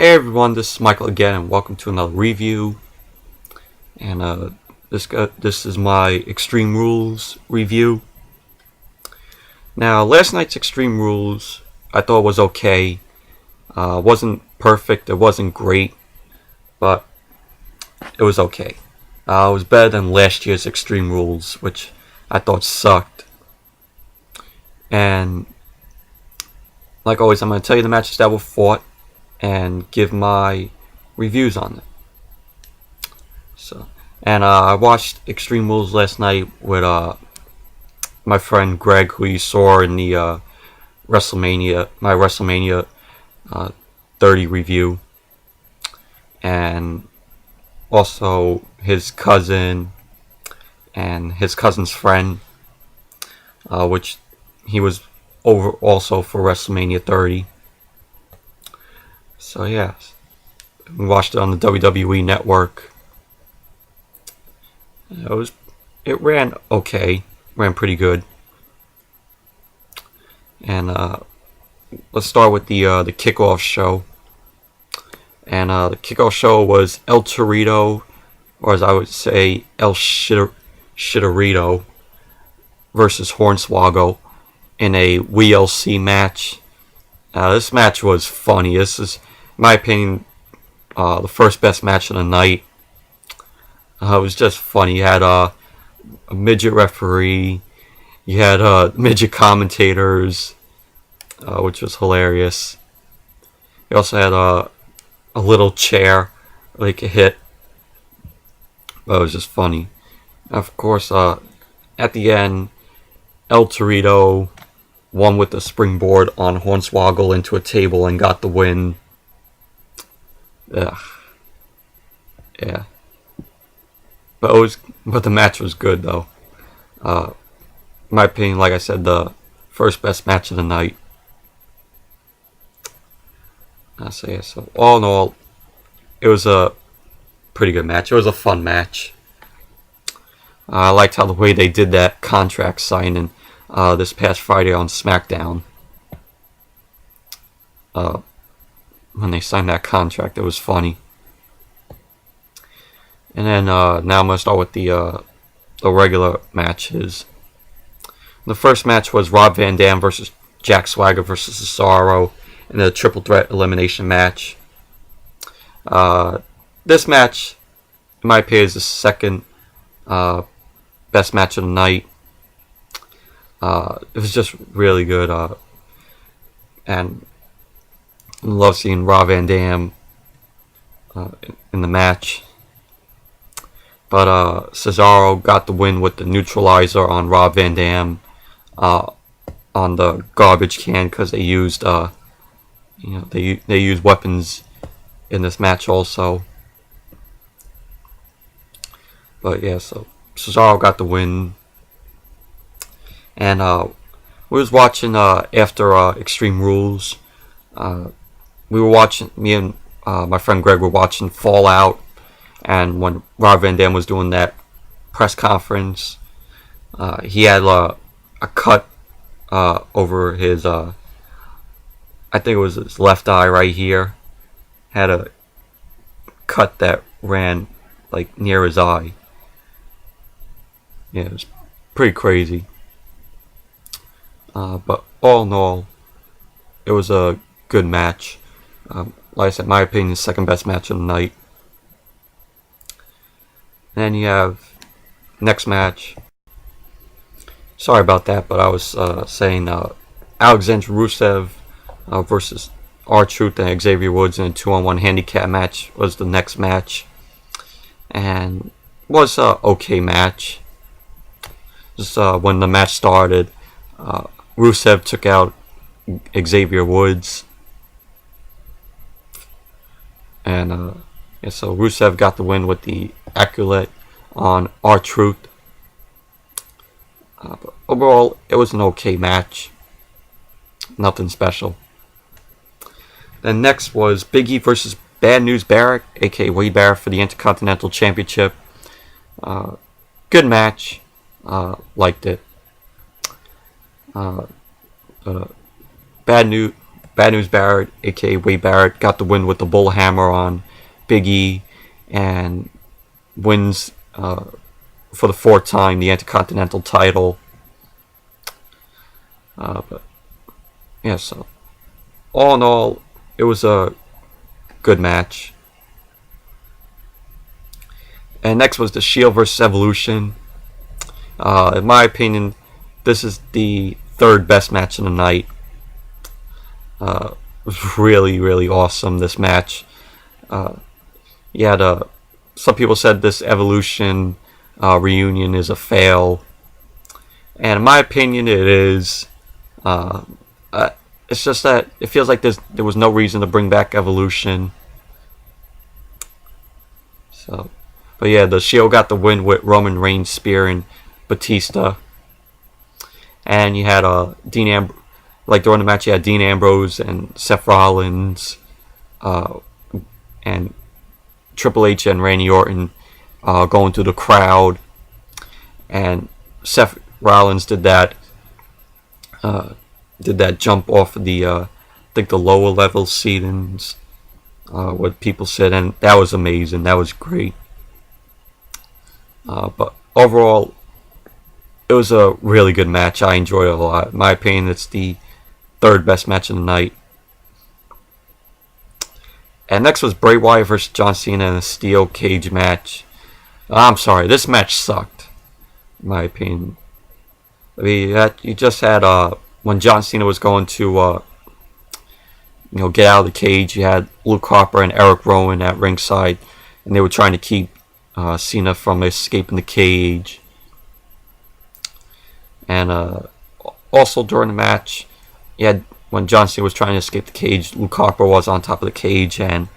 Hey everyone, this is Michael again, and welcome to another review. And this is my Extreme Rules review. Now, last night's Extreme Rules I thought was okay. Wasn't perfect, it wasn't great, but it was okay. It was better than last year's Extreme Rules, which I thought sucked. And like always, I'm going to tell you the matches that were fought and give my reviews on it. I watched Extreme Rules last night with my friend Greg, who you saw in the my WrestleMania 30 review, and also his cousin and his cousin's friend, which he was over also for WrestleMania 30. So yeah, we watched it on the WWE network. It ran okay, ran pretty good. And let's start with the Kickoff Show. And the Kickoff Show was El Torito, or as I would say, El Shitarito versus Hornswoggle in a WeeLC match. This match was funny. This is, in my opinion, the first best match of the night. It was just funny. You had a midget referee. You had midget commentators, which was hilarious. You also had a little chair, like a hit. But it was just funny. Of course, at the end, El Torito won with the springboard on Hornswoggle into a table and got the win. Ugh. Yeah. But the match was good though. In my opinion, like I said, the first best match of the night. So all in all, it was a pretty good match. It was a fun match. I liked how the way they did that contract signing this past Friday on SmackDown. When they signed that contract, it was funny. And then now I'm going to start with the regular matches. The first match was Rob Van Dam versus Jack Swagger versus Cesaro in a triple threat elimination match. This match, in my opinion, is the second best match of the night. It was just really good, and I love seeing Rob Van Dam in the match. But Cesaro got the win with the neutralizer on Rob Van Dam on the garbage can, because they used they used weapons in this match also. But yeah, so Cesaro got the win. And we was watching after Extreme Rules. We were watching, me and my friend Greg were watching Fallout. And when Rob Van Dam was doing that press conference, he had a cut over his, I think it was his left eye right here. Had a cut that ran like near his eye. Yeah, it was pretty crazy. But all in all, it was a good match. Like I said, in my opinion, the second best match of the night. Then you have next match. Sorry about that, but I was saying Alexander Rusev versus R-Truth and Xavier Woods in a 2-on-1 handicap match was the next match, and was a okay match. Just when the match started, Rusev took out Xavier Woods, and so Rusev got the win with the aculate on R-Truth. But overall, it was an okay match. Nothing special. Then next was Big E versus Bad News Barrett, aka Wade Barrett, for the Intercontinental Championship. Good match. Liked it. Bad Bad News Barrett, aka Wade Barrett, got the win with the bullhammer on Big E, and wins for the 4th time the Intercontinental title. But yeah, so all in all, it was a good match. And next was the Shield versus Evolution. In my opinion, this is the 3rd best match of the night. It was really, really awesome, this match. Some people said this Evolution reunion is a fail, and in my opinion it is. It's just that it feels like there was no reason to bring back Evolution. So, but yeah, the Shield got the win with Roman Reigns spearing Batista, and you had during the match you had Dean Ambrose and Seth Rollins, and Triple H and Randy Orton going through the crowd, and Seth Rollins did that jump off of the I think the lower level seatings where people sit, and that was amazing. That was great. But overall, it was a really good match. I enjoyed it a lot. In my opinion, it's the 3rd best match of the night. And next was Bray Wyatt versus John Cena in a steel cage match. I'm sorry, this match sucked, in my opinion. I mean, you just had when John Cena was going to get out of the cage, you had Luke Harper and Eric Rowan at ringside, and they were trying to keep Cena from escaping the cage. And also during the match, when John Cena was trying to escape the cage, Luke Harper was on top of the cage, and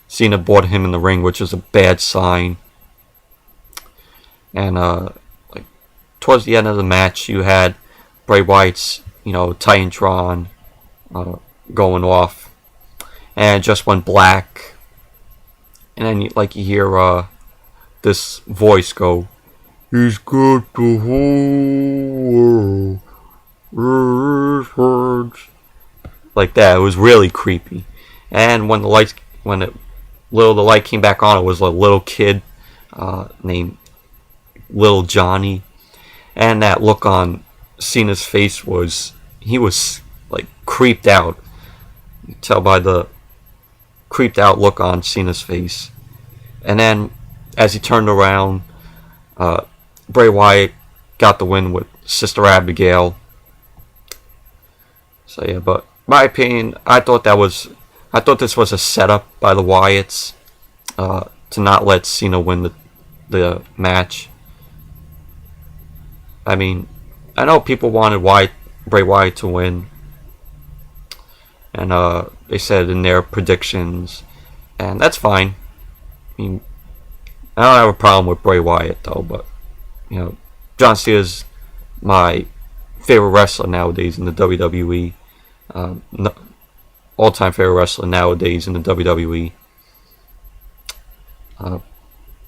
Cena boarded him in the ring, which was a bad sign. And towards the end of the match, you had Bray Wyatt's Titantron going off, and it just went black. And then you hear this voice go, "He's got the whole world." Like that. It was really creepy. And when the light came back on, it was a little kid named Little Johnny, and that look on Cena's face he was like creeped out. You can tell by the creeped out look on Cena's face. And then as he turned around, Bray Wyatt got the win with Sister Abigail. So yeah, but in my opinion, I thought this was a setup by the Wyatts to not let Cena win the match. I mean, I know people wanted Bray Wyatt to win, and they said in their predictions, and that's fine. I mean, I don't have a problem with Bray Wyatt though, but John Cena's my favorite wrestler nowadays in the WWE. All-time favorite wrestler nowadays in the WWE.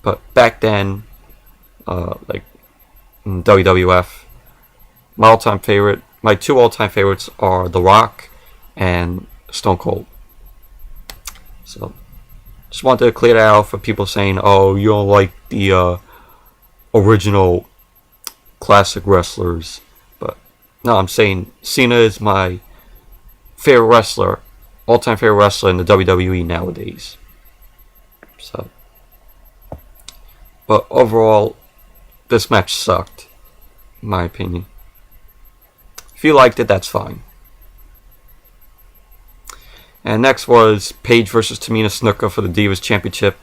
But back then, in WWF, my two all-time favorites are The Rock and Stone Cold. So, just wanted to clear that out for people saying, "Oh, you don't like the original classic wrestlers." But no, I'm saying Cena is my favorite wrestler, all-time favorite wrestler in the WWE nowadays. So, but overall, this match sucked, in my opinion. If you liked it, that's fine. And next was Paige versus Tamina Snuka for the Divas Championship.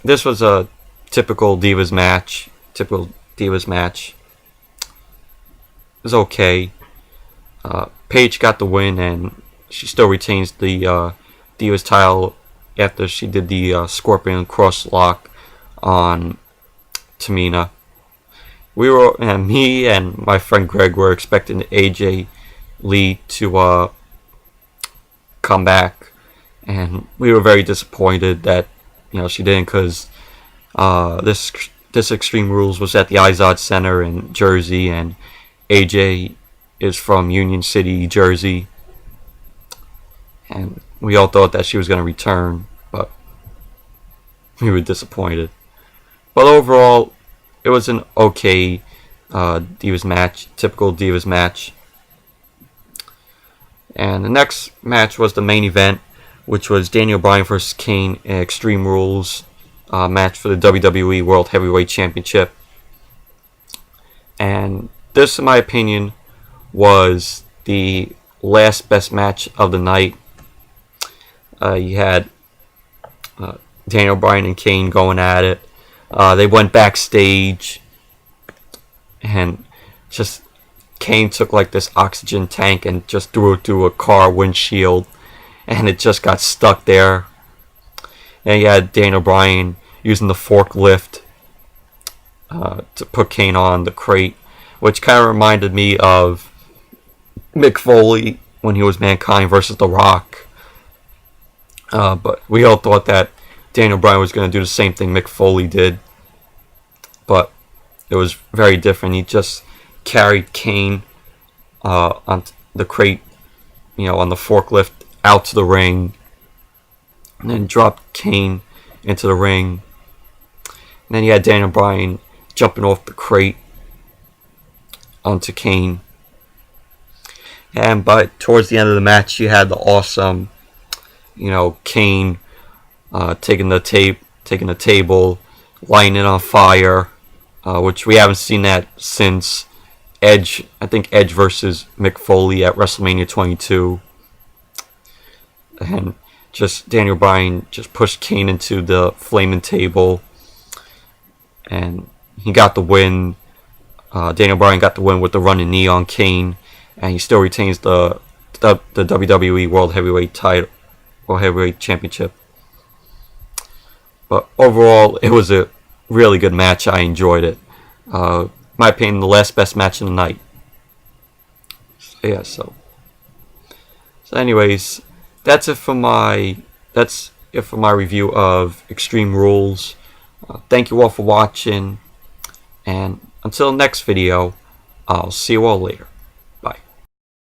This was a typical Divas match. It was okay. Paige got the win, and she still retains the Divas title after she did the Scorpion Cross Lock on Tamina. Me and my friend Greg were expecting AJ Lee to come back, and we were very disappointed that she didn't, because this Extreme Rules was at the Izod Center in Jersey, and AJ is from Union City, Jersey, and we all thought that she was going to return, but we were disappointed. But overall, it was an okay Divas match, typical Divas match. And the next match was the main event, which was Daniel Bryan vs. Kane in Extreme Rules match for the WWE World Heavyweight Championship. And this, in my opinion, was the last best match of the night. You had Daniel Bryan and Kane going at it. They went backstage, and just Kane took like this oxygen tank and just threw it through a car windshield, and it just got stuck there. And you had Daniel Bryan using the forklift to put Kane on the crate, which kind of reminded me of Mick Foley when he was Mankind versus The Rock. But we all thought that Daniel Bryan was going to do the same thing Mick Foley did, but it was very different. He just carried Kane on the crate, on the forklift out to the ring, and then dropped Kane into the ring. And then you had Daniel Bryan jumping off the crate onto Kane. But towards the end of the match, you had the awesome, Kane taking the table, lighting it on fire, which we haven't seen that since Edge. I think Edge versus Mick Foley at WrestleMania 22, and just Daniel Bryan just pushed Kane into the flaming table, and he got the win. Daniel Bryan got the win with the running knee on Kane, and he still retains the WWE World Heavyweight Championship. But overall, it was a really good match. I enjoyed it. My opinion, the last best match of the night. So anyways, that's it for my review of Extreme Rules. Thank you all for watching, and until next video, I'll see you all later.